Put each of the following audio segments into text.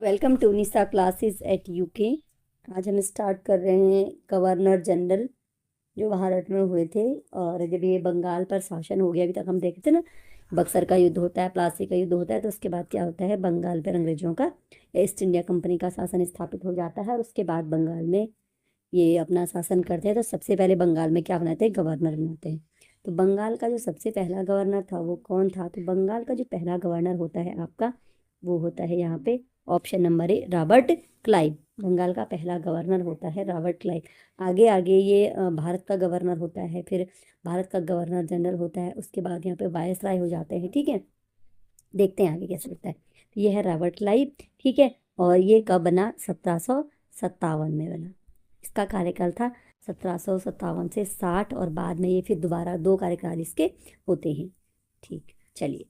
Welcome to Nisha classes at UK. आज हम start कर रहे हैं गवर्नर जनरल जो भारत में हुए थे। और जब ये बंगाल पर शासन हो गया, अभी तक हम देखते थे ना, बक्सर का युद्ध होता है, प्लासी का युद्ध होता है, तो उसके बाद क्या होता है, बंगाल पर अंग्रेजों का ईस्ट इंडिया कंपनी का शासन स्थापित हो जाता है। और उसके बाद बंगाल में ये अपना शासन करते हैं। तो सबसे पहले बंगाल में क्या बनाते हैं, गवर्नर बनाते हैं। तो बंगाल का जो सबसे पहला गवर्नर था वो कौन था? तो बंगाल का जो पहला गवर्नर होता है आपका, वो होता है यहाँ पे option number A, Robert Clive. Bengal का पहला गवर्नर होता है रॉबर्ट क्लाइव। आगे आगे ये भारत का गवर्नर होता है, फिर भारत का गवर्नर जनरल होता है, उसके बाद यहाँ पे वायसराय हो जाते हैं। ठीक है, देखते हैं आगे कैसे होता है। तो ये है रॉबर्ट क्लाइव। ठीक है, और ये कब बना? 1757 में बना। इसका कार्यकाल था 1757 से 60, और बाद में ये फिर दोबारा 2 कार्यकाल इसके होते हैं। ठीक, चलिए।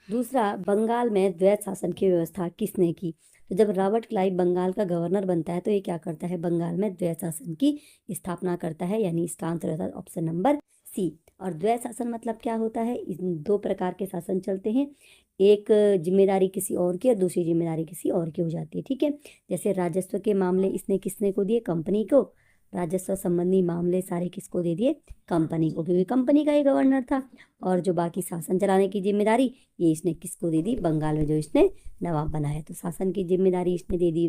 दूसरा, बंगाल में द्वैत शासन की व्यवस्था किसने की? तो जब रॉबर्ट क्लाइव बंगाल का गवर्नर बनता है तो ये क्या करता है, बंगाल में द्वैत शासन की स्थापना करता है, यानी इसका आंसर होता है ऑप्शन नंबर सी। और द्वैत शासन मतलब क्या होता है? इन 2 प्रकार के शासन चलते हैं, एक जिम्मेदारी किसी और की और दूसरी जिम्मेदारी किसी और की हो जाती है। ठीक है, जैसे राजस्व के मामले इसने किसने को दिए? कंपनी को। राजस्व संबंधी मामले सारे किसको दे दिए? कंपनी को, क्योंकि कंपनी का ही गवर्नर था। और जो बाकी शासन चलाने की जिम्मेदारी, ये इसने किसको दे दी? बंगाल में जो इसने नवाब बनाया, तो शासन की जिम्मेदारी इसने दे दी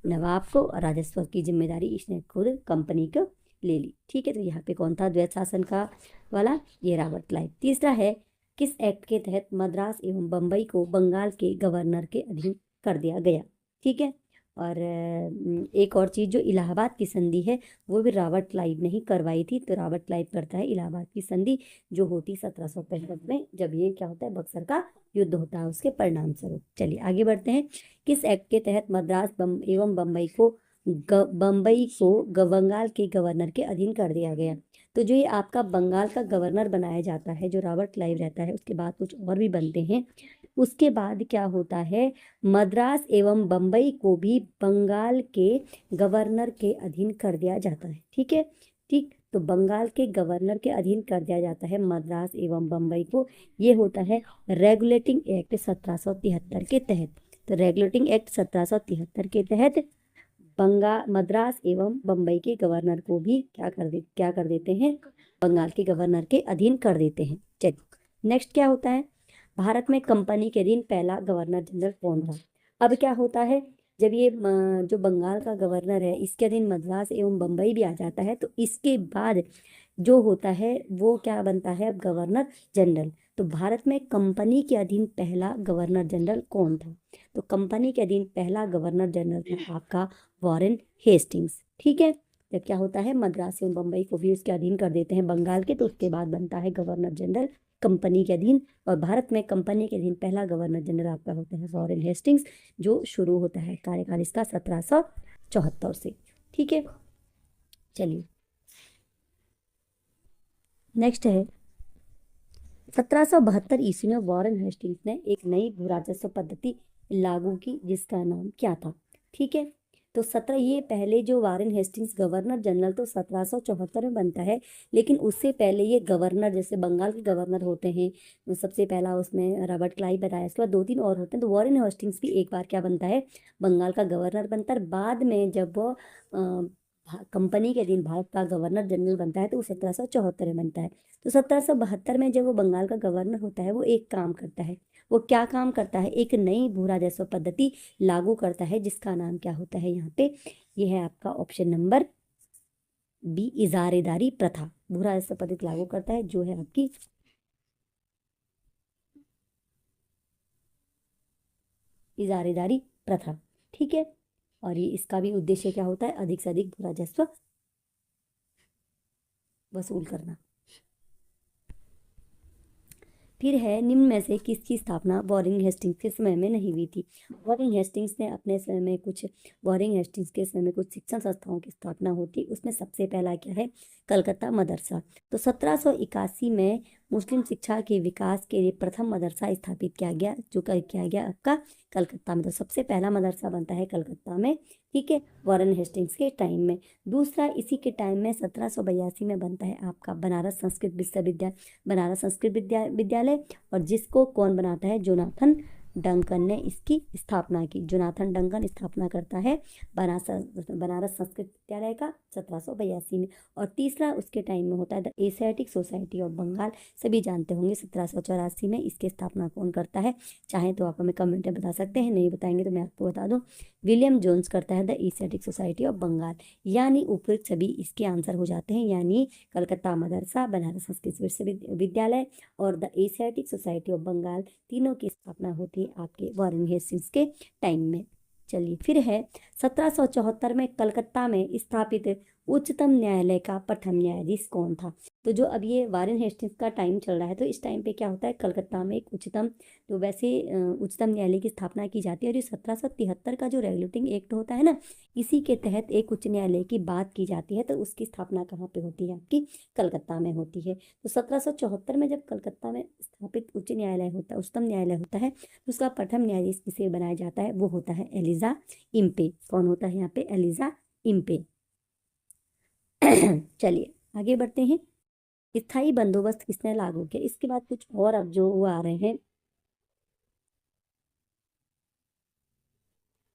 नवाब को, और राजस्व की जिम्मेदारी इसने खुद कंपनी को ले ली। ठीक है, तो यहाँ पे कौन था द्वैत शासन का वाला? ये रॉबर्ट क्लाइव। तीसरा है, किस एक्ट के तहत मद्रास एवं बम्बई को बंगाल के गवर्नर के अधीन कर दिया गया? ठीक है, और एक और चीज़, जो इलाहाबाद की संधि है वो भी रॉबर्ट क्लाइव ने ही करवाई थी। तो रॉबर्ट क्लाइव करता है इलाहाबाद की संधि, जो होती 1765 में, जब ये क्या होता है, बक्सर का युद्ध होता है, उसके परिणाम स्वरूप। चलिए आगे बढ़ते हैं। किस एक्ट के तहत मद्रास एवं बम्बई को बंगाल के गवर्नर के अधीन कर दिया गया? तो जो ये आपका बंगाल का गवर्नर बनाया जाता है, जो रॉबर्ट क्लाइव रहता है, उसके बाद कुछ और भी बनते हैं। उसके बाद क्या होता है, मद्रास एवं बम्बई को भी बंगाल के गवर्नर के अधीन कर दिया जाता है। ठीक है, ठीक, तो बंगाल के गवर्नर के अधीन कर दिया जाता है मद्रास एवं बम्बई को। ये होता है रेगुलेटिंग एक्ट 1773 के तहत। तो रेगुलेटिंग एक्ट 1773 के तहत मद्रास एवं बम्बई के गवर्नर को भी क्या कर देते हैं, बंगाल के गवर्नर के अधीन कर देते हैं। चलिए नेक्स्ट क्या होता है, भारत में कंपनी के अधीन पहला गवर्नर जनरल कौन था? अब क्या होता है, जब ये जो बंगाल का गवर्नर है, इसके अधीन मद्रास एवं बम्बई भी आ जाता है, तो इसके बाद जो होता है वो क्या बनता है, अब गवर्नर जनरल। तो भारत में कंपनी के अधीन पहला गवर्नर जनरल कौन था? तो कंपनी के अधीन पहला गवर्नर जनरल था आपका वॉरेन हेस्टिंग्स। ठीक है, जब क्या होता है, मद्रास एवं बम्बई को भी उसके अधीन कर देते हैं बंगाल के, तो उसके बाद बनता है गवर्नर जनरल कंपनी के अधीन। और भारत में कंपनी के अधीन पहला गवर्नर जनरल आपका होता है वॉरेन हेस्टिंग्स, जो शुरू होता है कार्यकाल इसका 1774 से। ठीक है, चलिए नेक्स्ट है, 1772 ईस्वी में वॉरेन हेस्टिंग्स ने एक नई भू राजस्व पद्धति लागू की, जिसका नाम क्या था? ठीक है, तो 17, ये पहले जो वॉरेन हेस्टिंग्स गवर्नर जनरल तो 1774 में बनता है, लेकिन उससे पहले ये गवर्नर, जैसे बंगाल के गवर्नर होते हैं, तो सबसे पहला उसमें रॉबर्ट क्लाइव बताया, इसके बाद 2-3 और होते हैं। तो वॉरेन हेस्टिंग्स भी एक बार क्या बनता है, बंगाल का गवर्नर बनता है। बाद में जब वो कंपनी के अधीन भारत का गवर्नर जनरल बनता है, तो वो 1774 में बनता है। तो 1772 में जब वो बंगाल का गवर्नर होता है, वो एक काम करता है। वो क्या काम करता है, एक नई भू राजस्व पद्धति लागू करता है, जिसका नाम क्या होता है यहाँ पे, ये है आपका ऑप्शन नंबर बी, इजारेदारी प्रथा। भू राजस्व पद्धति लागू करता है, जो है आपकी इजारेदारी प्रथा। ठीक है, और ये इसका भी उद्देश्य क्या होता है, अधिक से अधिक भू राजस्व वसूल करना। फिर है, निम्न में से किसकी स्थापना वॉरेन हेस्टिंग्स के समय में नहीं हुई थी? वॉरेन हेस्टिंग्स ने अपने समय में कुछ वॉरेन हेस्टिंग्स के समय में कुछ शिक्षण संस्थाओं की स्थापना होती, उसमें सबसे पहला क्या है, कलकत्ता मदरसा। तो 1781 में मुस्लिम शिक्षा के विकास के लिए प्रथम मदरसा स्थापित किया गया, जो किया गया आपका कलकत्ता में। तो सबसे पहला मदरसा बनता है कलकत्ता में। ठीक है, वॉरेन हेस्टिंग्स के टाइम में। दूसरा, इसी के टाइम में 1782 में बनता है आपका बनारस संस्कृत विश्वविद्यालय, बनारस संस्कृत विद्यालय, और जिसको कौन बनाता है, जोनाथन डंकन ने इसकी स्थापना की। जोनाथन डंकन स्थापना करता है बनारस संस्कृत विद्यालय का 1782 में। और तीसरा उसके टाइम में होता है the Asiatic Society of Bengal, सभी जानते होंगे 1784 में इसकी स्थापना कौन करता है। चाहे तो आप हमें कमेंट में बता सकते हैं, नहीं बताएंगे तो मैं आपको बता दूं, विलियम जोन्स करता है the Asiatic Society of Bengal. यानी उपयुक्त सभी इसके आंसर हो जाते हैं, यानी कलकत्ता मदरसा, बनारस संस्कृत विश्वविद्यालय और the Asiatic Society of Bengal, तीनों की स्थापना होती है आपके वॉरेन हेस्टिंग्स के टाइम में। चलिए फिर है 1774 में कलकत्ता में स्थापित उच्चतम न्यायालय का प्रथम न्यायाधीश कौन था। तो जो अब ये वॉरेन हेस्टिंग्स का टाइम चल रहा है, तो इस टाइम पे क्या होता है, कलकत्ता में एक उच्चतम, तो वैसे उच्चतम न्यायालय की स्थापना की जाती है। और ये 1773 का जो रेगुलेटिंग एक्ट होता है ना, इसी के तहत एक उच्च न्यायालय की बात की जाती है। तो उसकी स्थापना कहाँ पे होती है, आपकी कलकत्ता में होती है। तो 1774 में जब कलकत्ता में स्थापित उच्च न्यायालय होता है, उच्चतम न्यायालय होता है, तो उसका प्रथम न्यायाधीश किसे बनाया जाता है, वो होता है एलिजा इम्पे। कौन होता है यहाँ पे, एलिजा इम्पे। चलिए आगे बढ़ते हैं। स्थायी बंदोबस्त किसने लागू किया, इसके बाद कुछ और अब जो वो आ रहे हैं।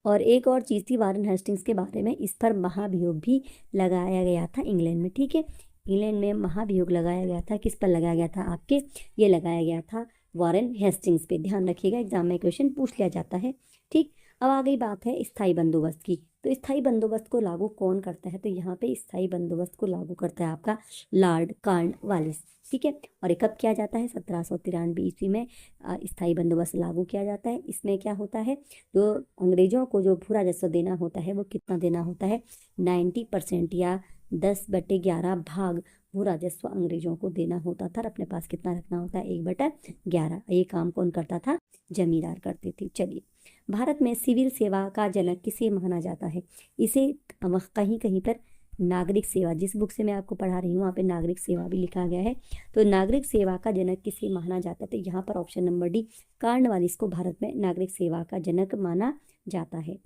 और एक और चीज थी वारेन हेस्टिंग्स के बारे में, इस पर महाभियोग भी लगाया गया था इंग्लैंड में। ठीक है, इंग्लैंड में महाभियोग लगाया गया था, किस पर लगाया गया था आपके, ये लगाया गया था वारेन हेस्टिंग्स पे। ध्यान रखिएगा, एग्जाम में क्वेश्चन पूछ लिया जाता है। ठीक, अब आ गई बात है स्थायी बंदोबस्त की। तो स्थायी बंदोबस्त को लागू कौन करता है, तो यहाँ पे स्थायी बंदोबस्त को लागू करता है आपका लॉर्ड कॉर्नवालिस। ठीक है, और ये कब किया जाता है, 1793 ईस्वी में स्थायी बंदोबस्त लागू किया जाता है। इसमें क्या होता है, जो अंग्रेजों को जो भू राजस्व देना होता है, वो कितना देना होता है, 90% या 10/11 भाग भू राजस्व अंग्रेजों को देना होता था। और अपने पास कितना रखना होता है, 1/11। ये काम कौन करता था, जमींदार करते थे। चलिए, भारत में सिविल सेवा का जनक किसे माना जाता है, इसे कहीं कहीं पर नागरिक सेवा, जिस बुक से मैं आपको पढ़ा रही हूँ वहाँ पे नागरिक सेवा भी लिखा गया है। तो नागरिक सेवा का जनक किसे माना जाता है, तो यहाँ पर ऑप्शन नंबर डी, कॉर्नवालिस को भारत में नागरिक सेवा का जनक माना जाता है।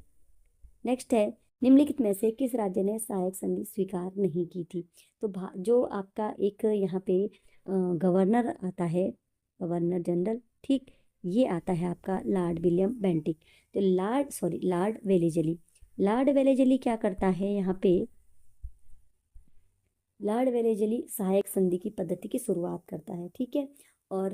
नेक्स्ट है, निम्नलिखित में से किस राज्य ने सहायक संधि स्वीकार नहीं की थी। तो जो आपका एक यहाँ पे गवर्नर आता है, गवर्नर जनरल, ठीक, ये आता है आपका लॉर्ड विलियम बेंटिक। तो लॉर्ड वेलेजली, लॉर्ड वेलेजली क्या करता है यहाँ पे, लॉर्ड वेलेजली सहायक संधि की पद्धति की शुरुआत करता है। ठीक है, और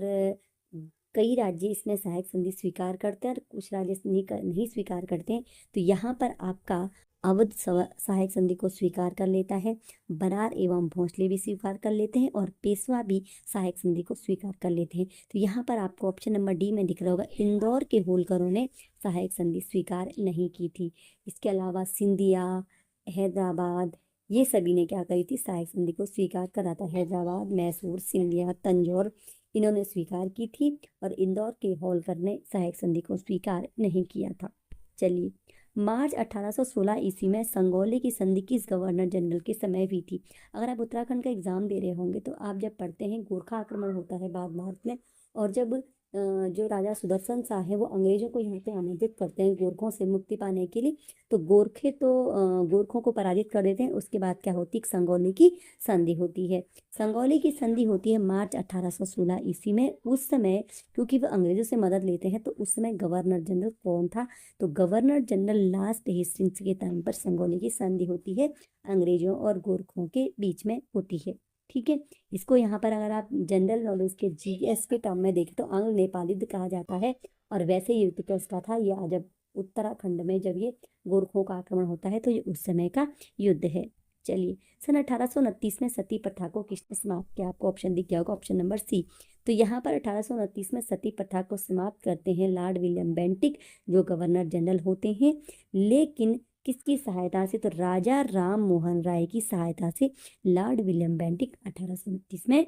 कई राज्य इसमें सहायक संधि स्वीकार करते हैं और कुछ राज्य नहीं स्वीकार करते हैं। तो यहाँ पर आपका अवध सहायक संधि को स्वीकार कर लेता है, बरार एवं भोंसले भी स्वीकार कर लेते हैं, और पेशवा भी सहायक संधि को स्वीकार कर लेते हैं। तो यहाँ पर आपको ऑप्शन नंबर डी में दिख रहा होगा, इंदौर के होलकरों ने सहायक संधि स्वीकार नहीं की थी। इसके अलावा सिंधिया, हैदराबाद, ये सभी ने क्या करी थी, सहायक संधि को स्वीकार करा था। हैदराबाद, मैसूर, सिंधिया, तंजौर, इन्होंने स्वीकार की थी, और इंदौर के होलकर ने सहायक संधि को स्वीकार नहीं किया था। चलिए, मार्च 1816 ईस्वी में संगोली की संधि किस गवर्नर जनरल के समय हुई थी। अगर आप उत्तराखंड का एग्जाम दे रहे होंगे तो आप जब पढ़ते हैं गोरखा आक्रमण होता है बाद भारत में, और जब जो राजा सुदर्शन शाह है वो अंग्रेजों को यहाँ पे आमंत्रित करते हैं गोरखों से मुक्ति पाने के लिए, तो गोरखों को पराजित कर देते हैं। उसके बाद क्या होती है, संगोली की संधि होती है। संगोली की संधि होती है मार्च 1816 ईस्वी में। उस समय क्योंकि वो अंग्रेजों से मदद लेते हैं, तो उस समय गवर्नर जनरल कौन था, तो गवर्नर जनरल लॉर्ड हेस्टिंग्स के टाइम पर संगोली की संधि होती है, अंग्रेजों और गोरखों के बीच में होती है। ठीक है, इसको यहाँ पर अगर आप जनरल नॉलेज के जीएस के टर्म में देखें तो आंग्ल नेपाली युद्ध कहा जाता है। और वैसे युद्ध किसका था, ये जब उत्तराखंड में जब ये गोरखों का आक्रमण होता है, तो ये उस समय का युद्ध है। चलिए, सन 1829 में सती प्रथा को किसने समाप्त किया, आपको ऑप्शन दिख गया होगा, ऑप्शन नंबर सी। तो यहाँ पर 1829 में सती प्रथा को समाप्त करते हैं लॉर्ड विलियम बेंटिक, जो गवर्नर जनरल होते हैं। लेकिन किसकी सहायता से, तो राजा राम मोहन राय की सहायता से लॉर्ड विलियम बेंटिक 1829 में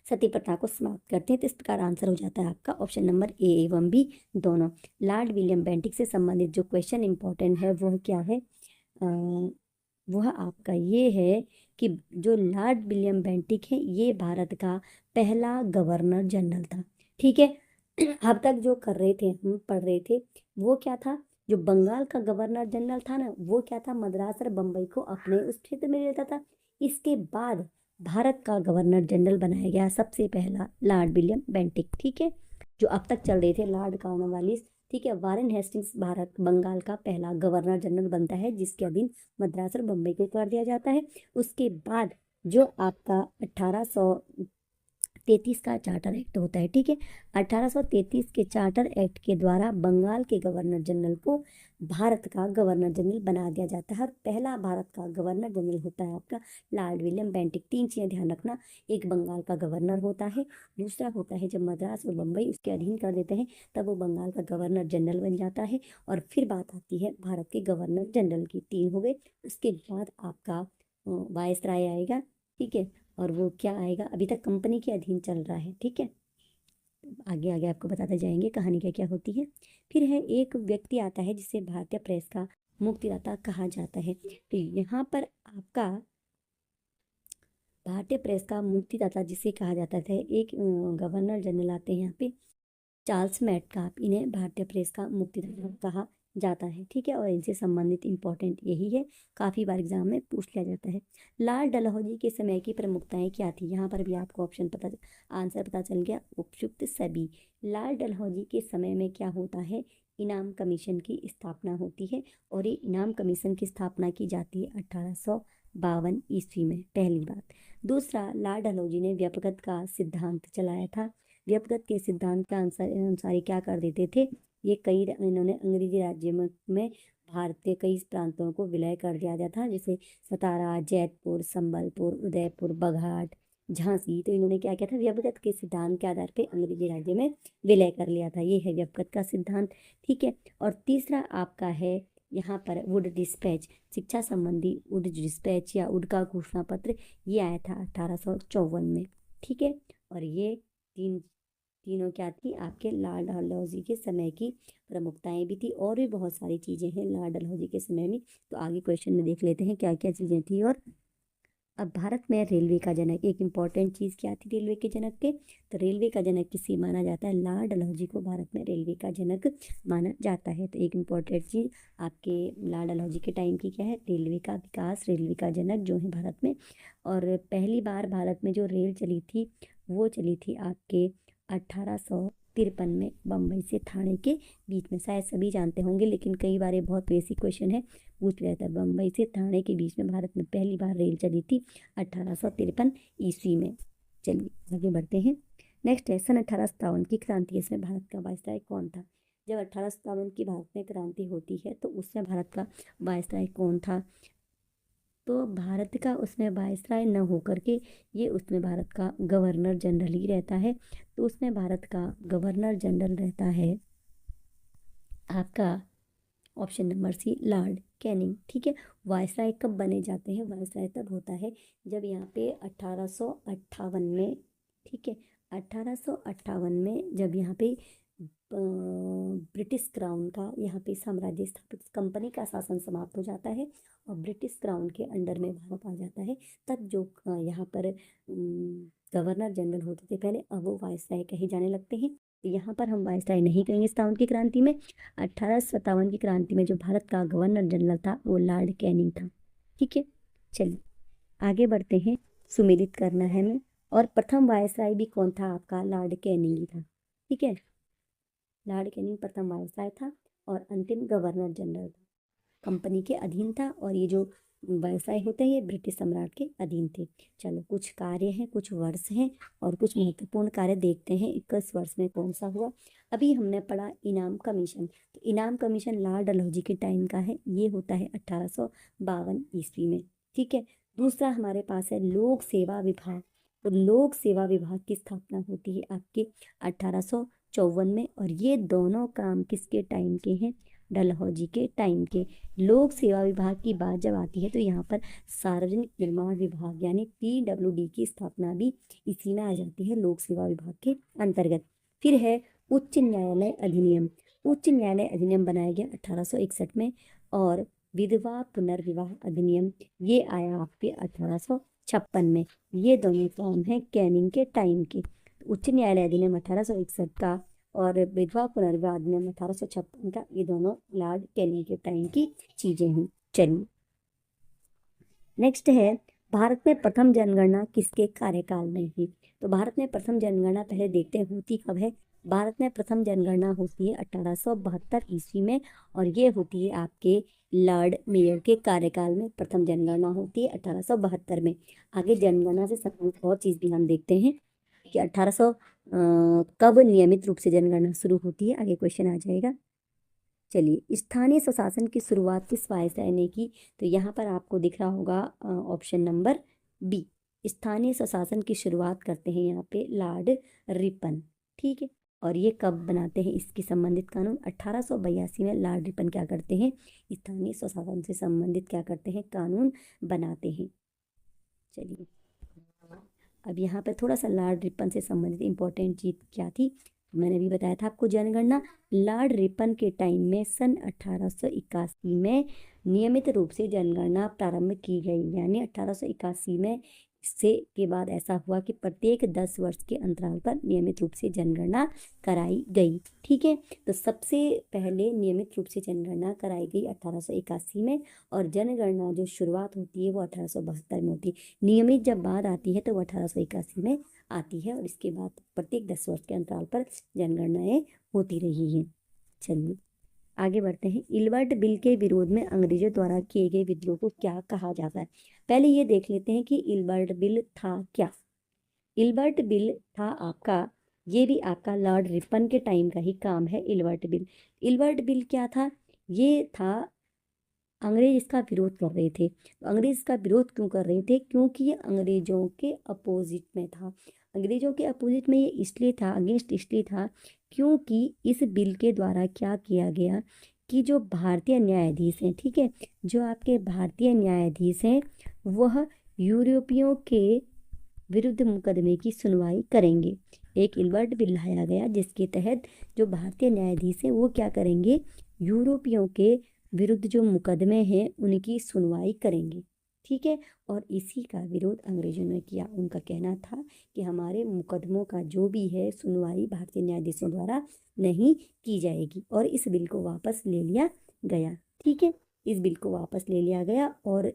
सती प्रथा को समाप्त करते हैं। तो इस प्रकार आंसर हो जाता है आपका ऑप्शन नंबर ए एवं बी दोनों। लॉर्ड विलियम बेंटिक से संबंधित जो क्वेश्चन इंपॉर्टेंट है वह क्या है, वह आपका ये है कि जो लॉर्ड विलियम बेंटिक है ये भारत का पहला गवर्नर जनरल था। ठीक है, अब तक जो कर रहे थे, हम पढ़ रहे थे, वो क्या था, जो बंगाल का गवर्नर जनरल था ना, वो क्या था, मद्रास और बम्बई को अपने उस क्षेत्र में लेता था। इसके बाद भारत का गवर्नर जनरल बनाया गया सबसे पहला लॉर्ड विलियम बेंटिक। ठीक है, जो अब तक चल रहे थे, लॉर्ड कॉर्नवालिस, ठीक है। वारेन हेस्टिंग्स भारत बंगाल का पहला गवर्नर जनरल बनता है, जिसके अधीन मद्रास और बम्बई को कर दिया जाता है। उसके बाद जो आपका 1833 का चार्टर एक्ट होता है, ठीक है। 1833 के चार्टर एक्ट के द्वारा बंगाल के गवर्नर जनरल को भारत का गवर्नर जनरल बना दिया जाता है, और पहला भारत का गवर्नर जनरल होता है आपका लॉर्ड विलियम बेंटिक। 3 चीजें ध्यान रखना, एक बंगाल का गवर्नर होता है, दूसरा होता है जब मद्रास और बम्बई उसके अधीन कर देते हैं तब वो बंगाल का गवर्नर जनरल बन जाता है, और फिर बात आती है भारत के गवर्नर जनरल की। 3 हो गए। उसके बाद आपका वायसराय आएगा, ठीक है। और वो क्या आएगा, अभी तक कंपनी के अधीन चल रहा है, ठीक है। आगे आगे आपको बताते जाएंगे कहानी क्या क्या होती है। फिर है एक व्यक्ति आता है जिसे भारतीय प्रेस का मुक्तिदाता कहा जाता है। तो यहाँ पर आपका भारतीय प्रेस का मुक्तिदाता जिसे कहा जाता है, एक गवर्नर जनरल आते हैं यहाँ पे, चार्ल्स मेटकाप। इन्हें भारतीय प्रेस का मुक्तिदाता कहा जाता है, ठीक है। और इनसे संबंधित इंपॉर्टेंट यही है, काफी बार एग्जाम में पूछ लिया जाता है। लाल डलहौजी के समय की प्रमुखताएं क्या थी, यहाँ पर भी आपको आंसर पता चल गया, उपयुक्त सभी। लाल डलहौजी के समय में क्या होता है, इनाम कमीशन की स्थापना होती है, और ये इनाम कमीशन की स्थापना की जाती है 1852 ईस्वी में, पहली बात। दूसरा, लाल डलहौजी ने व्यपगत का सिद्धांत चलाया था। व्यपगत के सिद्धांत का अनुसार क्या कर देते थे, ये इन्होंने अंग्रेजी राज्य में भारत के कई प्रांतों को विलय कर दिया जाता था, जैसे सतारा, जैतपुर, संबलपुर, उदयपुर, बघाट, झांसी। तो इन्होंने क्या किया था, व्यपगत के सिद्धांत के आधार पर अंग्रेजी राज्य में विलय कर लिया था, ये है व्यपगत का सिद्धांत, ठीक है। और तीसरा आपका है यहाँ पर वुड डिस्पैच, शिक्षा संबंधी वुड डिस्पैच या वुड का घोषणा पत्र, ये आया था 1854 में, ठीक है। और ये तीनों क्या थी, आपके लाल डलहौजी के समय की प्रमुखताएं भी थी, और भी बहुत सारी चीजें हैं लाल डलहौजी के समय में। तो आगे क्वेश्चन में देख लेते हैं क्या क्या चीजें थी। और अब भारत में रेलवे का जनक, एक इम्पॉर्टेंट चीज क्या थी रेलवे के जनक के, तो रेलवे का जनक किसे माना जाता है, लाल डलहौजी को भारत में रेलवे का जनक माना जाता है। तो एक इम्पॉर्टेंट चीज आपके लाल डलहौजी के टाइम की क्या है, रेलवे का विकास, रेलवे का जनक जो है भारत में। और पहली बार भारत में जो रेल चली थी वो चली थी आपके 1853 में, बम्बई से थाने के बीच में। शायद सभी जानते होंगे, लेकिन कई बार ये बहुत बेसिक क्वेश्चन है, पूछ लिया था। बम्बई से थाने के बीच में भारत में पहली बार रेल चली थी 1853 ईस्वी में। चलिए आगे बढ़ते हैं। नेक्स्ट है सन 1857 की क्रांति। इसमें भारत का वायसराय कौन था, जब 1857 की भारत में क्रांति होती है तो उसमें भारत का वायसराय कौन था, तो भारत का उसमें वायसराय न होकर के ये उसमें भारत का गवर्नर जनरल ही रहता है। तो उसमें भारत का गवर्नर जनरल रहता है आपका option number C, Lord Canning, ठीक है। वायसराय कब बने जाते हैं, वायसराय तब होता है जब यहाँ पे 1858 में, ठीक है, 1858 में जब यहाँ पे ब्रिटिश क्राउन का यहाँ पे साम्राज्य स्थापित, कंपनी का शासन समाप्त हो जाता है और ब्रिटिश क्राउन के अंडर में भारत आ जाता है। तब जो यहाँ पर गवर्नर जनरल होते थे पहले, अब वो वायसराय कहे जाने लगते हैं। तो यहाँ पर हम वायसराय नहीं कहेंगे 57 की क्रांति में। 1857 की क्रांति में जो भारत का गवर्नर जनरल था वो लॉर्ड कैनिंग था, ठीक है। चलिए आगे बढ़ते हैं, सुमेलित करना है हमें। और प्रथम वायसराय भी कौन था, आपका लॉर्ड कैनिंग ही था, ठीक है। लॉर्ड कैनिंग प्रथम वायसराय था और अंतिम गवर्नर जनरल था, कंपनी के अधीन था। और ये जो वायसराय होते हैं ये ब्रिटिश सम्राट के अधीन थे। चलो कुछ कार्य हैं, कुछ वर्ष हैं और कुछ महत्वपूर्ण कार्य देखते हैं 21 वर्ष में कौन सा हुआ। अभी हमने पढ़ा इनाम कमीशन, तो इनाम कमीशन लाल डलहौजी के टाइम का है, ये होता है 1852 ईस्वी में, ठीक है। दूसरा हमारे पास है लोक सेवा विभाग, तो लोक सेवा विभाग की स्थापना होती है आपके 1854 में, और ये दोनों काम किसके टाइम के हैं, डलहौजी के टाइम के। लोक सेवा विभाग की बात जब आती है तो यहाँ पर सार्वजनिक निर्माण विभाग यानी PWD की स्थापना भी इसी में आ जाती है, लोक सेवा विभाग के अंतर्गत। फिर है उच्च न्यायालय अधिनियम। उच्च न्यायालय अधिनियम बनाया गया 1861 में, और विधवा पुनर्विवाह अधिनियम ये आया आपके 1856 में। ये दोनों काम है कैनिंग के टाइम के। उच्च न्यायालय अधिनियम 1861 का और विधवा पुनर्विवाह अधिनियम 1856 का, ये दोनों लॉर्ड कैनिंग के टाइम की चीजें हैं। चलिए नेक्स्ट है भारत में प्रथम जनगणना किसके कार्यकाल में हुई, तो भारत में प्रथम जनगणना पहले देखते हैं होती कब है, भारत में प्रथम जनगणना होती है 1872 ईस्वी में, और ये होती है आपके लॉर्ड मेयर के कार्यकाल में प्रथम जनगणना होती है 1872 में। आगे जनगणना से संबंधित और चीज भी हम देखते हैं कि 1800 कब नियमित रूप से जनगणना शुरू होती है, आगे क्वेश्चन आ जाएगा। चलिए, स्थानीय स्वशासन की शुरुआत किस वायसराय ने की? तो यहाँ पर आपको दिख रहा होगा ऑप्शन नंबर बी, स्थानीय स्वशासन की शुरुआत करते हैं यहाँ पे लॉर्ड रिपन। ठीक है, और ये कब बनाते हैं इसकी संबंधित कानून? 1882 में लॉर्ड रिपन क्या करते हैं? स्थानीय स्वशासन से संबंधित क्या करते हैं? कानून बनाते हैं। चलिए, अब यहाँ पे थोड़ा सा लॉर्ड रिपन से संबंधित इंपॉर्टेंट चीज क्या थी, मैंने भी बताया था आपको। जनगणना लॉर्ड रिपन के टाइम में सन 1881 में नियमित रूप से जनगणना प्रारंभ की गई, यानी 1881 में से के बाद ऐसा हुआ कि प्रत्येक 10 वर्ष के अंतराल पर नियमित रूप से जनगणना कराई गई। ठीक है, तो सबसे पहले नियमित रूप से जनगणना कराई गई 1881 में, और जनगणना जो शुरुआत होती है वो 1872 में होती है। नियमित जब बात आती है तो वो 1881 में आती है, और इसके बाद प्रत्येक 10 वर्ष के अंतराल पर जनगणनाएं होती रही हैं। चलिए आगे बढ़ते हैं। इल्बर्ट बिल के विरोध में अंग्रेजों द्वारा किए गए विद्रोह को क्या कहा जाता है? पहले ये देख लेते हैं कि इल्बर्ट बिल था क्या। इल्बर्ट बिल था आपका, ये भी आपका लॉर्ड रिपन के टाइम का ही काम है। इल्बर्ट बिल, इल्बर्ट बिल क्या था? ये था, अंग्रेज इसका विरोध कर रहे थे। तो अंग्रेज इसका विरोध क्यों कर रहे थे? क्योंकि ये अंग्रेजों के अपोजिट में था। अंग्रेजों के अपोजिट में ये इसलिए था, अगेंस्ट इसलिए था, क्योंकि इस बिल के द्वारा क्या किया गया कि जो भारतीय न्यायाधीश हैं, ठीक है, जो आपके भारतीय न्यायाधीश हैं, वह यूरोपियों के विरुद्ध मुकदमे की सुनवाई करेंगे। एक इल्बर्ट बिल लाया गया जिसके तहत जो भारतीय न्यायाधीश हैं वो क्या करेंगे? यूरोपियों के विरुद्ध जो मुकदमे हैं उनकी सुनवाई करेंगे। ठीक है, और इसी का विरोध अंग्रेजों ने किया। उनका कहना था कि हमारे मुकदमों का जो भी है सुनवाई भारतीय न्यायाधीशों द्वारा नहीं की जाएगी, और इस बिल को वापस ले लिया गया। ठीक है, इस बिल को वापस ले लिया गया, और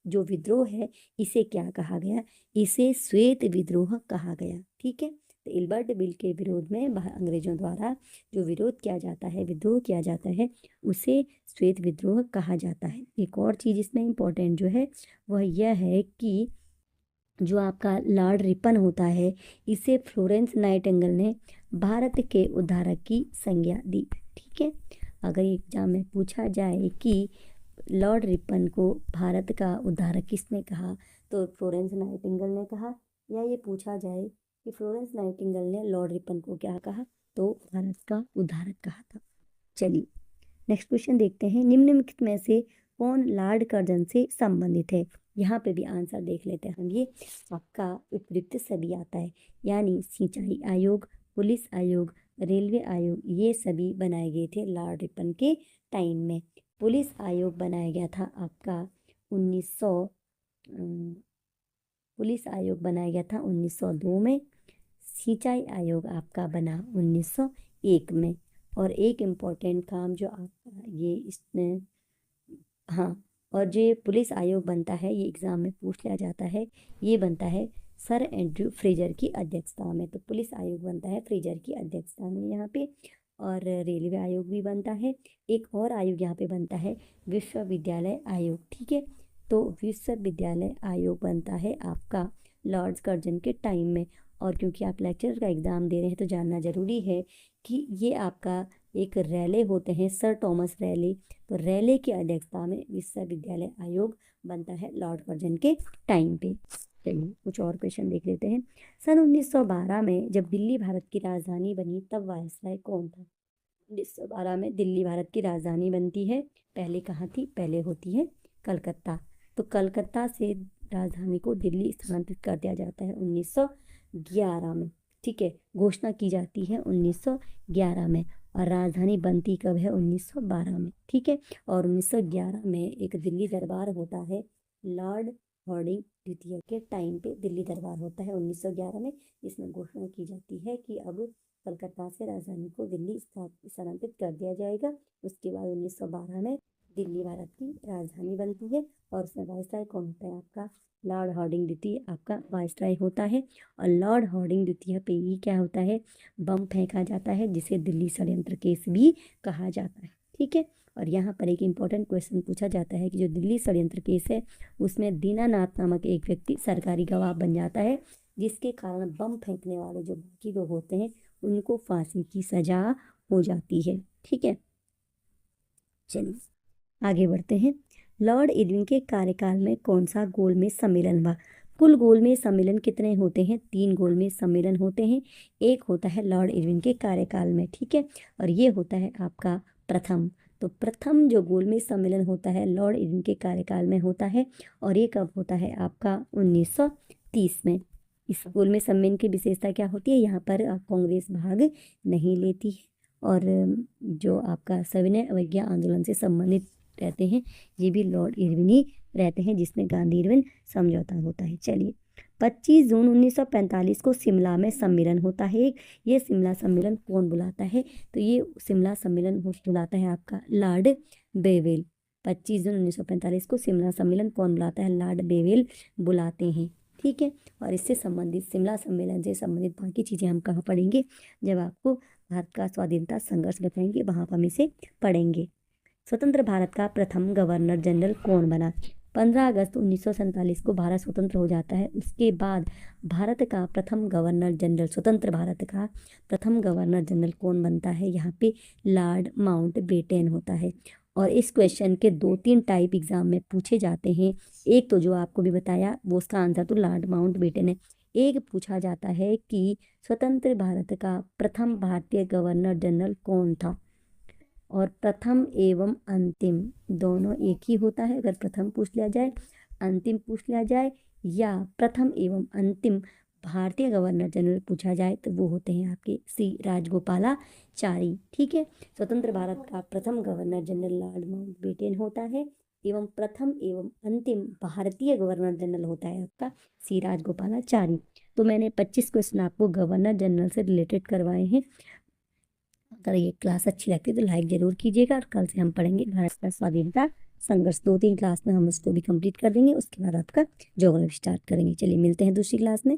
जो विद्रोह है इसे क्या कहा गया? इसे श्वेत विद्रोह कहा गया। ठीक है, तो इल्बर्ट बिल के विरोध में अंग्रेजों द्वारा जो विरोध किया जाता है, विद्रोह किया जाता है, उसे श्वेत विद्रोह कहा जाता है। एक और चीज इसमें इंपॉर्टेंट जो है वह यह है कि जो आपका लॉर्ड रिपन होता है, इसे फ्लोरेंस नाइटिंगेल ने भारत के उद्धारक की संज्ञा दी। ठीक है, अगर एग्जाम में पूछा जाए कि लॉर्ड रिपन को भारत का उद्धारक किसने कहा, तो फ्लोरेंस नाइटिंगेल ने कहा, या ये पूछा जाए कि फ्लोरेंस नाइटिंगेल ने लॉर्ड रिपन को क्या कहा, तो भारत का उद्धारक कहा था। चलिए नेक्स्ट क्वेश्चन देखते हैं। निम्नलिखित में से कौन लॉर्ड कर्जन से संबंधित है? यहाँ पे भी आंसर देख लेते हैं हम। ये आपका उपयुक्त सभी आता है, यानी सिंचाई आयोग, पुलिस आयोग, रेलवे आयोग, ये सभी बनाए गए थे लॉर्ड रिपन के टाइम में। पुलिस आयोग बनाया गया था आपका 1900 पुलिस आयोग बनाया गया था 1902 में। सिंचाई आयोग आपका बना 1901 में। और एक इम्पोर्टेंट काम जो आपका ये इसमें, हाँ, और जो पुलिस आयोग बनता है ये एग्जाम में पूछ लिया जाता है, ये बनता है सर एंड्रयू फ्रेजर की अध्यक्षता में। तो पुलिस आयोग बनता है फ्रेजर की अध्यक्षता में यहाँ पे। और रेलवे आयोग भी बनता है। एक और आयोग यहाँ पे बनता है विश्वविद्यालय आयोग। ठीक है, तो विश्वविद्यालय आयोग बनता है आपका लॉर्ड्स कर्जन के टाइम में। और क्योंकि आप लेक्चर का एग्ज़ाम दे रहे हैं तो जानना ज़रूरी है कि ये आपका एक रैले होते हैं, सर थॉमस रैले, तो रैले की अध्यक्षता में विश्वविद्यालय आयोग बनता है लॉर्ड कर्जन के टाइम पे। चलिए कुछ और क्वेश्चन देख लेते हैं। सन 1912 में जब दिल्ली भारत की राजधानी बनी तब वायसराय कौन था? 1912 में दिल्ली भारत की राजधानी बनती है। पहले कहाँ थी? पहले होती है कलकत्ता। तो कलकत्ता से राजधानी को दिल्ली स्थानांतरित कर दिया जाता है 1911 में। ठीक है, घोषणा की जाती है 1911 में, और राजधानी बनती कब है? 1912 में। ठीक है, और 1911 में एक दिल्ली दरबार होता है लॉर्ड हार्डिंग द्वितीय के टाइम पे दिल्ली दरबार होता है 1911 में, जिसमें घोषणा की जाती है कि अब कलकत्ता से राजधानी को दिल्ली स्थानांतरित कर दिया जाएगा। उसके बाद 1912 में दिल्ली भारत की राजधानी बनती है और उसमें वायसराय कौन होता है आपका? लॉर्ड हार्डिंग द्वितीय आपका वायसराय होता है। और लॉर्ड हार्डिंग द्वितीय पे ही क्या होता है? बम फेंका जाता है, जिसे दिल्ली षड्यंत्र केस भी कहा जाता है। ठीक है। और यहाँ पर एक इम्पोर्टेंट क्वेश्चन पूछा जाता है कि जो दिल्ली षड्यंत्र केस है उसमें दीनानाथ नामक एक व्यक्ति सरकारी गवाह बन जाता है, जिसके कारण बम फेंकने वाले जो बाकी लोग होते हैं उनको फांसी की सजा हो जाती है। ठीक है, चलिए आगे बढ़ते हैं। लॉर्ड इरविन के कार्यकाल में कौन सा गोलमेज सम्मेलन हुआ? कुल गोलमेज सम्मेलन कितने होते हैं? 3 गोलमेज सम्मेलन होते हैं। एक होता है लॉर्ड इरविन के कार्यकाल में, ठीक है, और ये होता है आपका प्रथम। तो प्रथम जो गोलमेज सम्मेलन होता है लॉर्ड इरविन के कार्यकाल में होता है, और ये कब होता है आपका? 1930 में। इस गोलमेज सम्मेलन की विशेषता क्या होती है? यहाँ पर कांग्रेस भाग नहीं लेती है, और जो आपका सविनय अवज्ञा आंदोलन से संबंधित रहते हैं ये भी लॉर्ड इरविन ही रहते हैं, जिसमें गांधी इरविन समझौता होता है। चलिए 25 जून 1945 को शिमला में सम्मेलन होता है। ये शिमला सम्मेलन कौन बुलाता है? तो ये शिमला सम्मेलन बुलाता है आपका लॉर्ड बेवेल। 25 जून 1945 को शिमला सम्मेलन कौन बुलाता है? लॉर्ड बेवेल बुलाते हैं। ठीक है, और इससे संबंधित शिमला सम्मेलन से संबंधित बाकी चीज़ें हम कहाँ पढ़ेंगे? जब आपको भारत का स्वाधीनता संघर्ष बताएंगे वहाँ पर हम इसे पढ़ेंगे। स्वतंत्र भारत का प्रथम गवर्नर जनरल कौन बना? 15 अगस्त 1947 को भारत स्वतंत्र हो जाता है। उसके बाद भारत का प्रथम गवर्नर जनरल, स्वतंत्र भारत का प्रथम गवर्नर जनरल कौन बनता है? यहाँ पे लॉर्ड माउंटबेटन होता है। और इस क्वेश्चन के 2-3 टाइप एग्जाम में पूछे जाते हैं। एक तो जो आपको भी बताया वो उसका आंसर तो लॉर्ड माउंटबेटन है। एक पूछा जाता है कि स्वतंत्र भारत का प्रथम भारतीय गवर्नर जनरल कौन था? और प्रथम एवं अंतिम दोनों एक ही होता है। अगर प्रथम पूछ लिया जाए, अंतिम पूछ लिया जाए, या प्रथम एवं अंतिम भारतीय गवर्नर जनरल पूछा जाए तो वो होते हैं आपके सी राजगोपालाचारी। ठीक है, स्वतंत्र भारत का प्रथम गवर्नर जनरल लॉर्ड माउंटबेटन होता है, एवं प्रथम एवं अंतिम भारतीय गवर्नर जनरल होता है आपका सी राजगोपालाचारी। तो मैंने 25 क्वेश्चन आपको गवर्नर जनरल से रिलेटेड करवाए हैं। अगर ये क्लास अच्छी लगती है तो लाइक जरूर कीजिएगा, और कल से हम पढ़ेंगे भारत का स्वाधीनता संघर्ष। 2-3 क्लास में हम उसको भी कंप्लीट कर देंगे, उसके बाद आपका ज्योग्राफी स्टार्ट करेंगे। चलिए मिलते हैं दूसरी क्लास में।